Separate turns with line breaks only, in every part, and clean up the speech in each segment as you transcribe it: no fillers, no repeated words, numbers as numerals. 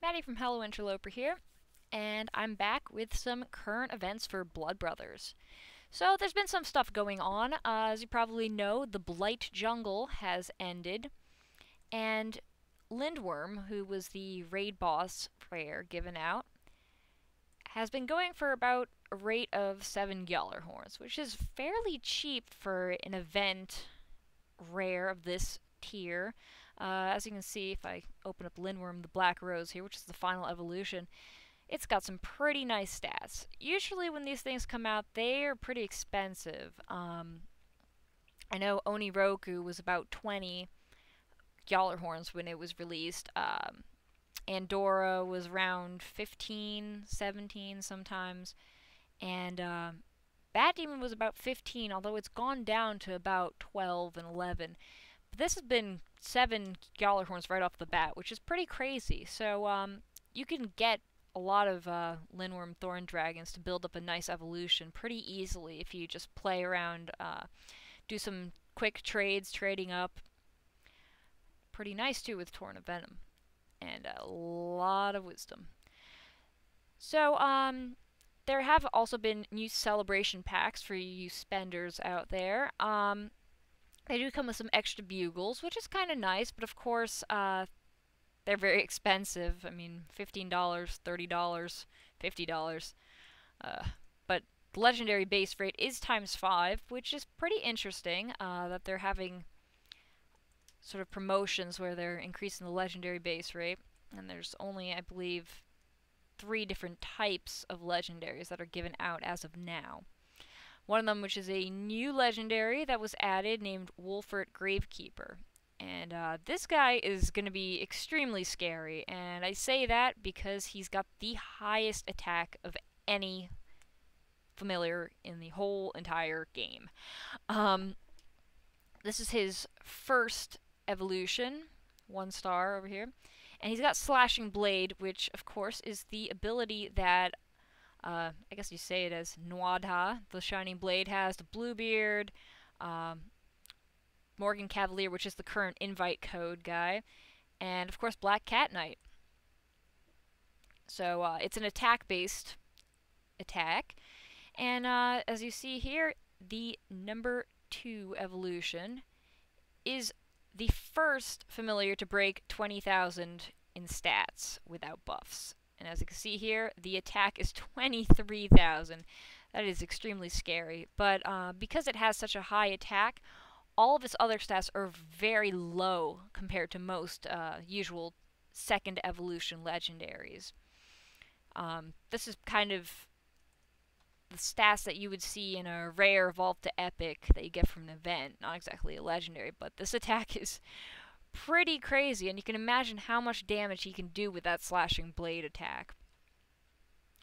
Maddie from Hello Interloper here, and I'm back with some current events for Blood Brothers. So, there's been some stuff going on. As you probably know, the Blight Jungle has ended, and Lindworm, who was the raid boss rare given out, has been going for about a rate of 7 Gjallarhorns, which is fairly cheap for an event rare of this tier. As you can see, if I open up Lindworm, the Black Rose here, which is the final evolution, it's got some pretty nice stats. Usually when these things come out, they are pretty expensive. I know Oniroku was about 20 Gjallarhorns when it was released. Andorra was around 15, 17 sometimes. And Bat Demon was about 15, although it's gone down to about 12 and 11. But this has been 7 Gjallarhorns right off the bat, which is pretty crazy. So you can get a lot of Lindworm Thorn Dragons to build up a nice evolution pretty easily if you just play around, do some quick trades, trading up. Pretty nice too with Torn of Venom. And a lot of wisdom. So, there have also been new celebration packs for you spenders out there. They do come with some extra bugles, which is kind of nice, but of course, they're very expensive. I mean, $15, $30, $50. But the legendary base rate is ×5, which is pretty interesting, that they're having sort of promotions where they're increasing the legendary base rate. And there's only, I believe, 3 different types of legendaries that are given out as of now. One of them, which is a new legendary that was added, named Wolfert Gravekeeper. And this guy is going to be extremely scary, and I say that because he's got the highest attack of any familiar in the whole entire game. This is his first evolution, 1 star over here. And he's got Slashing Blade, which, of course, is the ability that, I guess you say it as Nwadha, the Shining Blade, has. The Bluebeard, Morgan Cavalier, which is the current invite code guy, and, of course, Black Cat Knight. So, it's an attack-based attack. And, as you see here, the number 2 evolution is the first familiar to break 20,000 in stats without buffs. And as you can see here, the attack is 23,000. That is extremely scary. But because it has such a high attack, all of its other stats are very low compared to most usual second evolution legendaries. This is kind of the stats that you would see in a rare Evolve to Epic that you get from an event. Not exactly a legendary, but this attack is pretty crazy, and you can imagine how much damage he can do with that Slashing Blade attack.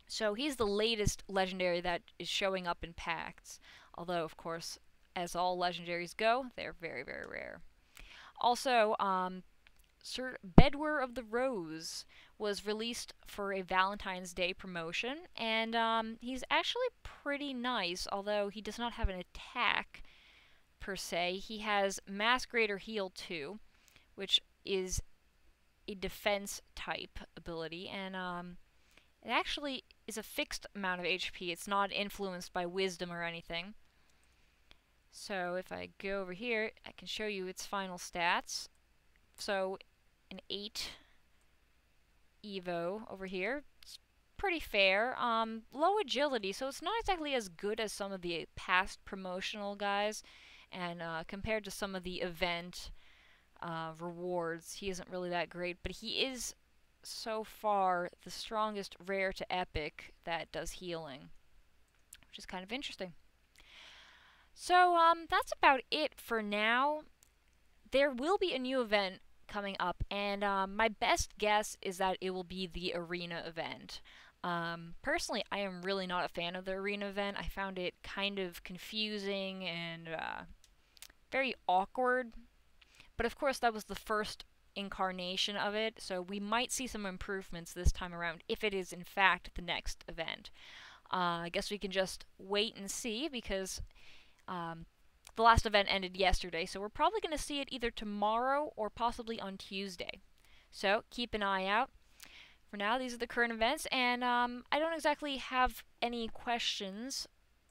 So he's the latest legendary that is showing up in packs, although, of course, as all legendaries go, they're very, very rare. Also, Sir Bedwer of the Rose was released for a Valentine's Day promotion, and he's actually pretty nice, although he does not have an attack per se. He has Mass Greater Heal 2, which is a defense type ability, and it actually is a fixed amount of HP. It's not influenced by wisdom or anything. So if I go over here, I can show you its final stats. So an 8 Evo over here. It's pretty fair. Low agility, so it's not exactly as good as some of the past promotional guys. And compared to some of the event rewards, he isn't really that great. But he is, so far, the strongest rare to epic that does healing, which is kind of interesting. So, that's about it for now. There will be a new event coming up, and my best guess is that it will be the arena event. Personally, I am really not a fan of the arena event. I found it kind of confusing and very awkward. But of course, that was the first incarnation of it, so we might see some improvements this time around if it is in fact the next event. I guess we can just wait and see, because the last event ended yesterday, so we're probably going to see it either tomorrow or possibly on Tuesday. So keep an eye out. For now, these are the current events, and I don't exactly have any questions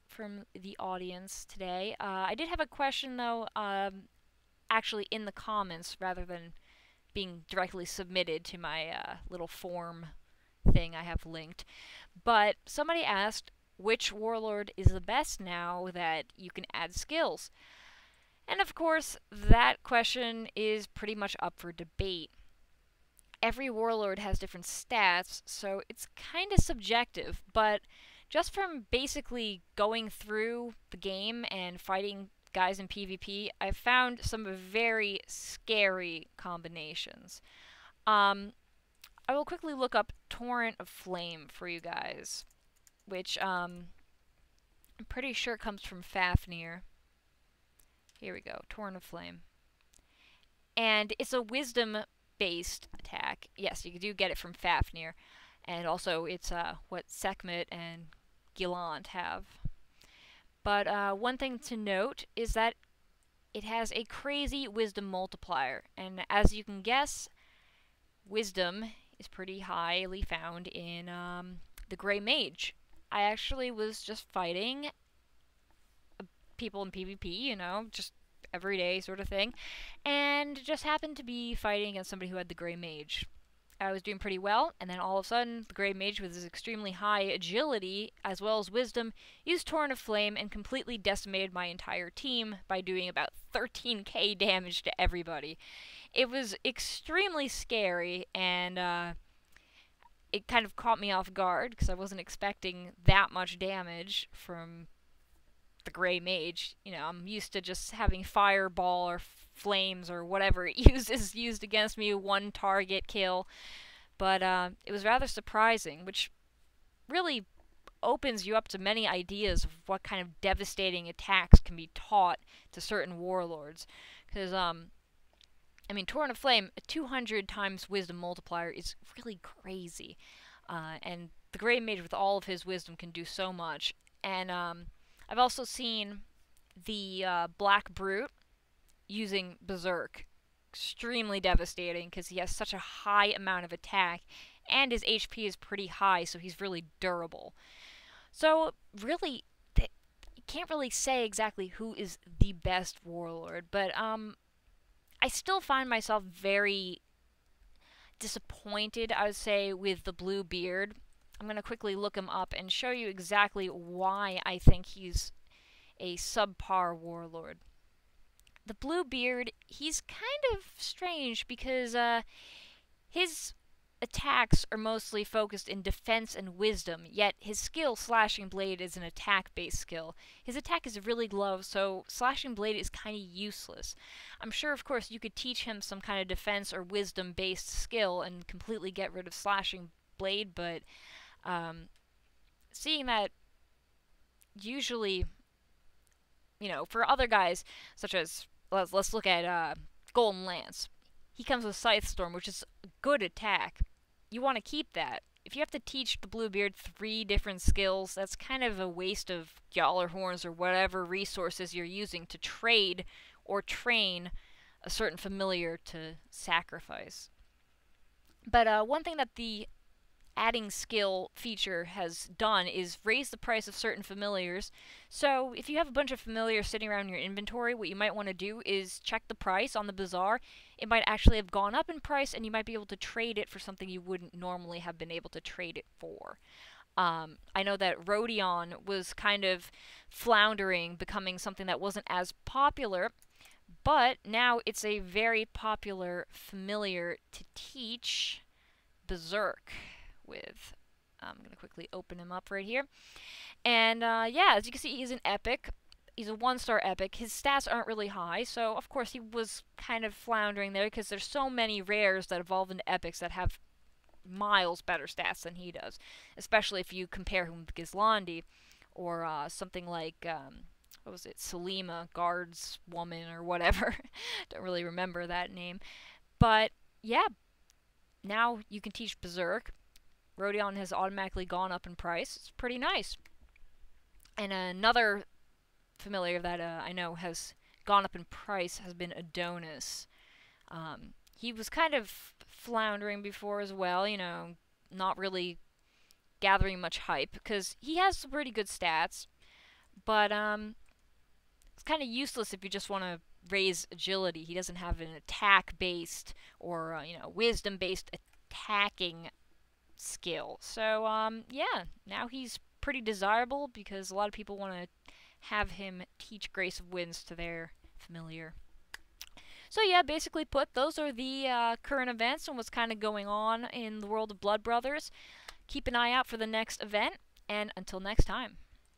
from the audience today. I did have a question, though, actually in the comments rather than being directly submitted to my little form thing I have linked. But somebody asked which warlord is the best now that you can add skills. And of course, that question is pretty much up for debate. Every warlord has different stats, so it's kind of subjective, but just from basically going through the game and fighting guys in PvP, I've found some very scary combinations. I will quickly look up Torrent of Flame for you guys, which I'm pretty sure comes from Fafnir. Here we go, Torrent of Flame. And it's a wisdom-based attack. Yes, you do get it from Fafnir. And also, it's what Sekhmet and Gilland have. But one thing to note is that it has a crazy wisdom multiplier. And as you can guess, wisdom is pretty highly found in the Grey Mage. I actually was just fighting people in PvP, you know, just everyday sort of thing, and just happened to be fighting against somebody who had the Grey Mage. I was doing pretty well, and then all of a sudden, the Grey Mage with his extremely high agility, as well as wisdom, used Torrent of Flame and completely decimated my entire team by doing about 13k damage to everybody. It was extremely scary, and it kind of caught me off guard, because I wasn't expecting that much damage from the Grey Mage. You know, I'm used to just having fireball or flames or whatever it uses used against me, one target kill. But it was rather surprising, which really opens you up to many ideas of what kind of devastating attacks can be taught to certain warlords. Because, I mean, Torrent of Flame, a 200 times wisdom multiplier is really crazy. And the Grey Mage with all of his wisdom can do so much. And I've also seen the Black Brute using Berserk. Extremely devastating, because he has such a high amount of attack, and his HP is pretty high, so he's really durable. So, really, you can't really say exactly who is the best warlord, but I still find myself very disappointed, I would say, with the Bluebeard. I'm going to quickly look him up and show you exactly why I think he's a subpar warlord. The Bluebeard, he's kind of strange because his attacks are mostly focused in defense and wisdom, yet his skill, Slashing Blade, is an attack-based skill. His attack is really low, so Slashing Blade is kind of useless. I'm sure, of course, you could teach him some kind of defense or wisdom-based skill and completely get rid of Slashing Blade, but seeing that usually, you know, for other guys, such as, let's look at Golden Lance. He comes with Scythe Storm, which is a good attack. You want to keep that. If you have to teach the Bluebeard 3 different skills, that's kind of a waste of Gjallarhorns or whatever resources you're using to trade or train a certain familiar to sacrifice. But one thing that the adding skill feature has done is raise the price of certain familiars. So if you have a bunch of familiars sitting around in your inventory, what you might want to do is check the price on the bazaar. It might actually have gone up in price, and you might be able to trade it for something you wouldn't normally have been able to trade it for. I know that Rodion was kind of floundering, becoming something that wasn't as popular, but now it's a very popular familiar to teach Berserk with. I'm going to quickly open him up right here. And yeah, as you can see, he's an epic. He's a 1-star epic. His stats aren't really high, so of course he was kind of floundering there because there's so many rares that evolve into epics that have miles better stats than he does, especially if you compare him with Gizlandi or something like, what was it, Selima, Guard's Woman or whatever. Don't really remember that name. But yeah, now you can teach Berserk. Rodion has automatically gone up in price. It's pretty nice. And another familiar that I know has gone up in price has been Adonis. He was kind of floundering before as well, you know, not really gathering much hype because he has some pretty good stats, but it's kind of useless if you just want to raise agility. He doesn't have an attack-based or wisdom-based attacking skill. So yeah, now he's pretty desirable because a lot of people want to have him teach Grace of Winds to their familiar. So yeah, basically put, those are the current events and what's kind of going on in the world of Blood Brothers. Keep an eye out for the next event, and until next time.